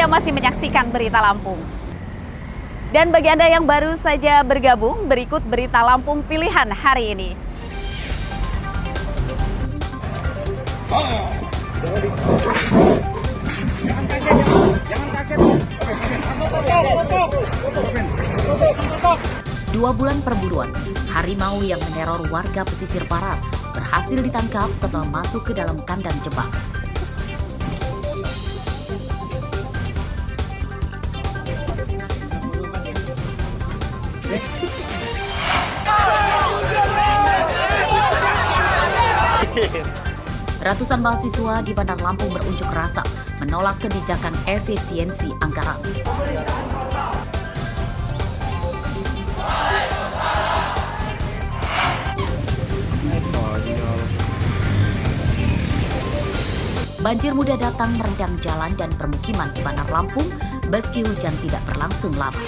Anda masih menyaksikan Berita Lampung. Dan bagi Anda yang baru saja bergabung, berikut Berita Lampung pilihan hari ini. Dua bulan perburuan, harimau yang meneror warga pesisir barat berhasil ditangkap setelah masuk ke dalam kandang jebak. Ratusan mahasiswa di Bandar Lampung berunjuk rasa menolak kebijakan efisiensi anggaran. Banjir mudah datang merendam jalan dan permukiman di Bandar Lampung meski hujan tidak berlangsung lama.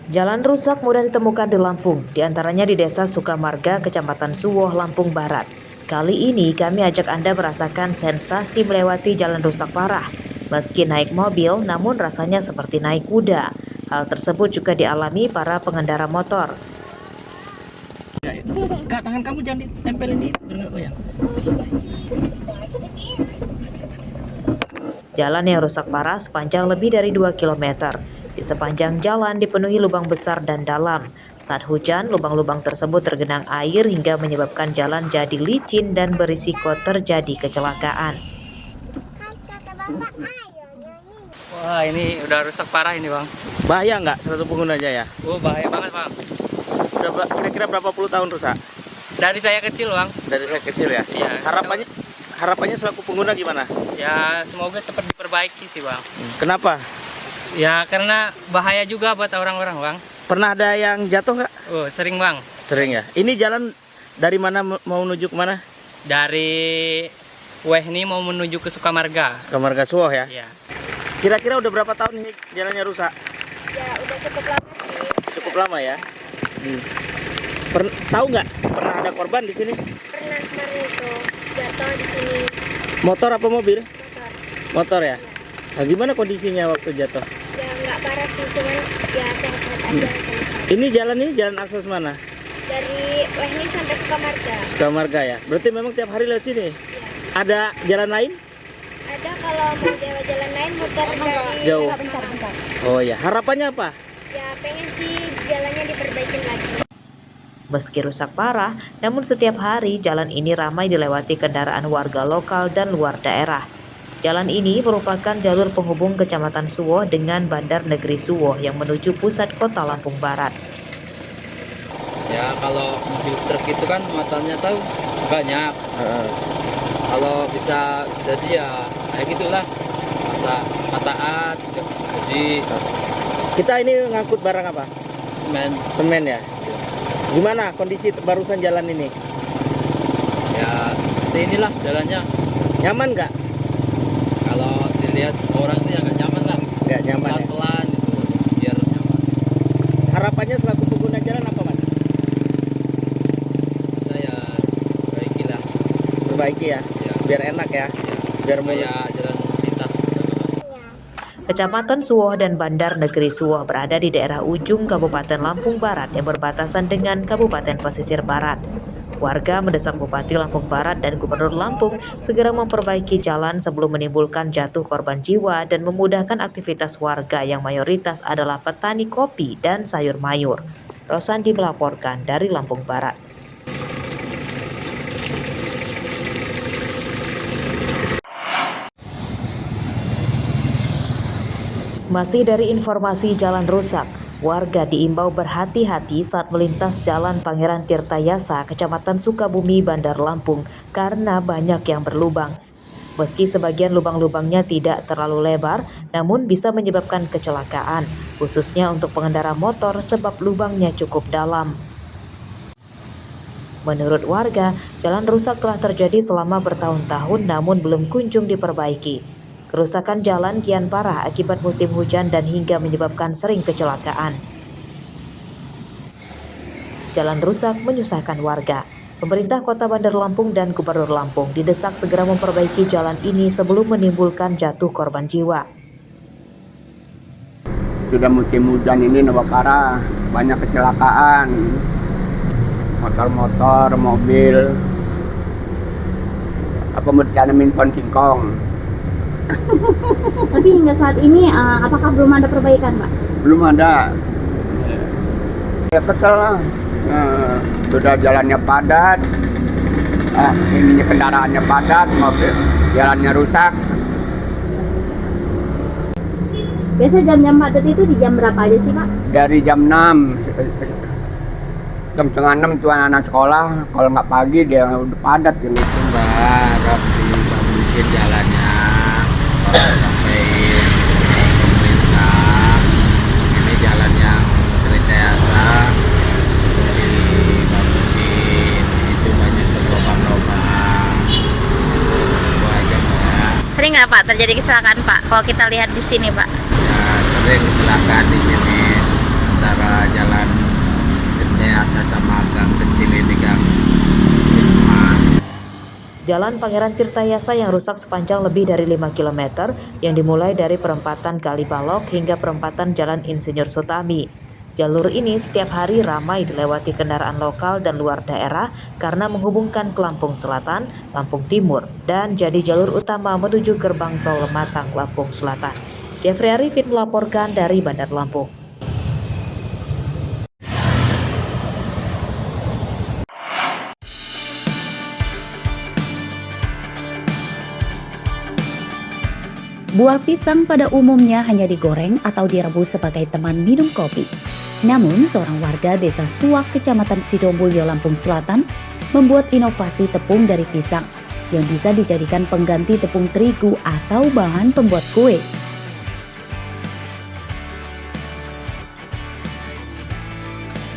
Jalan rusak mudah ditemukan di Lampung, diantaranya di Desa Sukamarga, Kecamatan Suwoh, Lampung Barat. Kali ini kami ajak Anda merasakan sensasi melewati jalan rusak parah. Meski naik mobil, namun rasanya seperti naik kuda. Hal tersebut juga dialami para pengendara motor. Kak, tangan kamu jangan ditempelin di biar goyang. Jalan yang rusak parah sepanjang lebih dari 2 km. Di sepanjang jalan dipenuhi lubang besar dan dalam. Saat hujan, lubang-lubang tersebut tergenang air hingga menyebabkan jalan jadi licin dan berisiko terjadi kecelakaan. Wah, ini udah rusak parah ini, Bang. Bahaya nggak satu pengguna aja ya? Oh, bahaya banget, Bang. Udah kira-kira berapa puluh tahun rusak? Dari saya kecil, Bang. Dari saya kecil ya? Iya. Harapannya selaku pengguna gimana? Ya, semoga cepat diperbaiki sih, Bang. Kenapa? Ya, karena bahaya juga buat orang-orang, Bang. Pernah ada yang jatuh nggak? Oh, sering, Bang. Sering ya? Ini jalan dari mana mau menuju ke mana? Dari Wehni mau menuju ke Sukamarga. Sukamarga Suwoh ya? Iya. Kira-kira udah berapa tahun ini jalannya rusak? Ya udah cukup lama sih. Cukup lama ya? Tahu nggak? Pernah ada korban di sini? Pernah kemarin itu jatuh di sini Motor apa mobil? motor. Motor ya? Nah, gimana kondisinya waktu jatuh? Ya nggak parah sih, cuman ya sehat-sehat aja sama sekali. Ini jalan akses mana? Dari Wehni sampai Sukamarga. Sukamarga ya? Berarti memang tiap hari lewat sini? Ada jalan lain? Ada kalau mau jalan lain muter dari Jauh. bentar. Oh ya, harapannya apa? Ya pengen sih jalannya diperbaikin lagi. Meski rusak parah, namun setiap hari jalan ini ramai dilewati kendaraan warga lokal dan luar daerah. Jalan ini merupakan jalur penghubung Kecamatan Suwoh dengan Bandar Negeri Suwoh yang menuju pusat kota Lampung Barat. Ya kalau mobil truk itu kan muatannya tahu banyak. Kalau bisa jadi ya kayak gitulah. Mata as jadi Kita ini ngangkut barang apa? semen. Semen ya? Gimana kondisi barusan jalan ini? Ya seperti inilah jalannya. Nyaman nggak? Kalau dilihat orang itu ya nggak nyaman lah. Nggak nyaman ya? Pelan-pelan gitu biar nyaman. Harapannya selaku pengguna jalan apa mas? Saya perbaiki lah. Perbaiki ya? Ya. Biar enak ya? Biar Supaya jalan lintas. Kecamatan Suwoh dan Bandar Negeri Suwoh berada di daerah ujung Kabupaten Lampung Barat yang berbatasan dengan Kabupaten Pesisir Barat. Warga mendesak Bupati Lampung Barat dan Gubernur Lampung segera memperbaiki jalan sebelum menimbulkan jatuh korban jiwa dan memudahkan aktivitas warga yang mayoritas adalah petani kopi dan sayur mayur. Rosandi melaporkan dari Lampung Barat. Masih dari informasi jalan rusak, warga diimbau berhati-hati saat melintas Jalan Pangeran Tirtayasa, Kecamatan Sukabumi, Bandar Lampung, karena banyak yang berlubang. Meski sebagian lubang-lubangnya tidak terlalu lebar, namun bisa menyebabkan kecelakaan, khususnya untuk pengendara motor sebab lubangnya cukup dalam. Menurut warga, jalan rusak telah terjadi selama bertahun-tahun namun belum kunjung diperbaiki. Kerusakan jalan kian parah akibat musim hujan dan hingga menyebabkan sering kecelakaan. Jalan rusak menyusahkan warga. Pemerintah Kota Bandar Lampung dan Gubernur Lampung didesak segera memperbaiki jalan ini sebelum menimbulkan jatuh korban jiwa. Sudah musim hujan ini nambah parah, banyak kecelakaan. Motor-motor, mobil, apa mau ditanemin pohon singkong. Tapi hingga saat ini apakah belum ada perbaikan, Pak? Belum ada. Ya kesel lah. Sudah jalannya padat, ininya kendaraannya padat, mobil jalannya rusak. Biasa jam-jam padat itu di jam berapa aja sih, Pak? Dari jam 6. Jam setengah 6 tuh anak sekolah, kalau nggak pagi dia udah padat gitu. Itu Mbak, harap dibagusin jalannya, sampai pemerintah. Ini jalan yang rekayasa, dibagusin, itu banyak lubang-lubang. Itu aja Mbak. Sering nggak, Pak, terjadi kecelakaan, Pak? Kalau kita lihat di sini, Pak. Ya, sering kecelakaan di sini antara jalan rekayasa sama gang kecil ini, Gang. Jalan Pangeran Tirtayasa yang rusak sepanjang lebih dari 5 km yang dimulai dari perempatan Kalibalok hingga perempatan Jalan Insinyur Sutami. Jalur ini setiap hari ramai dilewati kendaraan lokal dan luar daerah karena menghubungkan ke Lampung Selatan, Lampung Timur, dan jadi jalur utama menuju gerbang tol Lematang, Lampung Selatan. Jeffrey Arifin melaporkan dari Bandar Lampung. Buah pisang pada umumnya hanya digoreng atau direbus sebagai teman minum kopi. Namun, seorang warga desa Suak, Kecamatan Sidomulyo, Lampung Selatan, membuat inovasi tepung dari pisang yang bisa dijadikan pengganti tepung terigu atau bahan pembuat kue.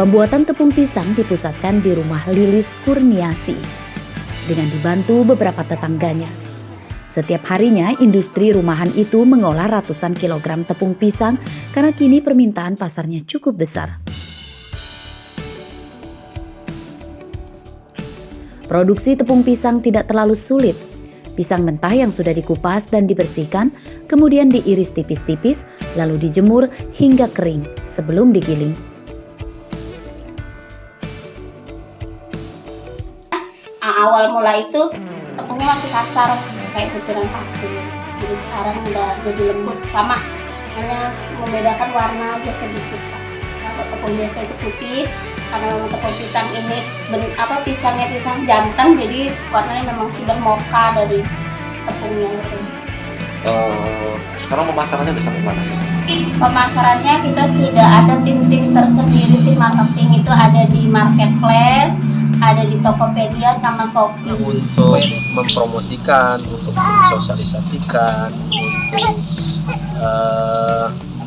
Pembuatan tepung pisang dipusatkan di rumah Lilis Kurniasi dengan dibantu beberapa tetangganya. Setiap harinya, industri rumahan itu mengolah ratusan kilogram tepung pisang karena kini permintaan pasarnya cukup besar. Produksi tepung pisang tidak terlalu sulit. Pisang mentah yang sudah dikupas dan dibersihkan, kemudian diiris tipis-tipis, lalu dijemur hingga kering sebelum digiling. Awal mula itu tepungnya masih kasar kayak butiran pasir, jadi sekarang udah jadi lembut, sama hanya membedakan warna aja sedikit, Pak. Nah, kalau tepung biasa itu putih, karena memang tepung pisang ini pisangnya pisang jantan, jadi warnanya memang sudah mocha dari tepungnya itu. Sekarang pemasarannya udah sampai mana sih? Pemasarannya kita sudah ada tim-tim tersendiri, tim marketing itu ada di marketplace, ada di Tokopedia sama Shopee. Untuk mempromosikan, untuk mensosialisasikan, untuk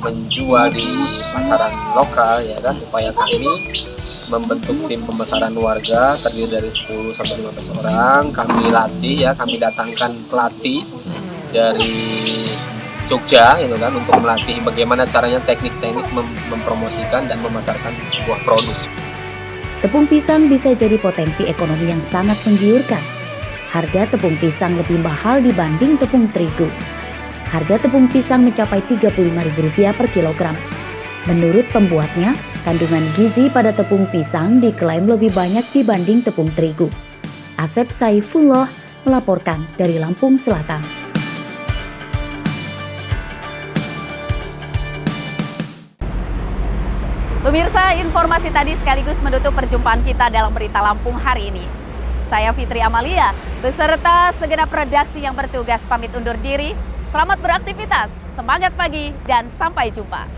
menjual di pasaran lokal, ya kan, upaya kami membentuk tim pemasaran warga terdiri dari 10 sampai 15 orang. Kami latih, ya, kami datangkan pelatih dari Jogja, gitu kan, untuk melatih bagaimana caranya teknik-teknik mempromosikan dan memasarkan sebuah produk. Tepung pisang bisa jadi potensi ekonomi yang sangat menggiurkan. Harga tepung pisang lebih mahal dibanding tepung terigu. Harga tepung pisang mencapai Rp35.000 per kilogram. Menurut pembuatnya, kandungan gizi pada tepung pisang diklaim lebih banyak dibanding tepung terigu. Asep Saifullah melaporkan dari Lampung Selatan. Pemirsa, informasi tadi sekaligus menutup perjumpaan kita dalam Berita Lampung hari ini. Saya Fitri Amalia, beserta segenap redaksi yang bertugas pamit undur diri. Selamat beraktivitas, semangat pagi, dan sampai jumpa.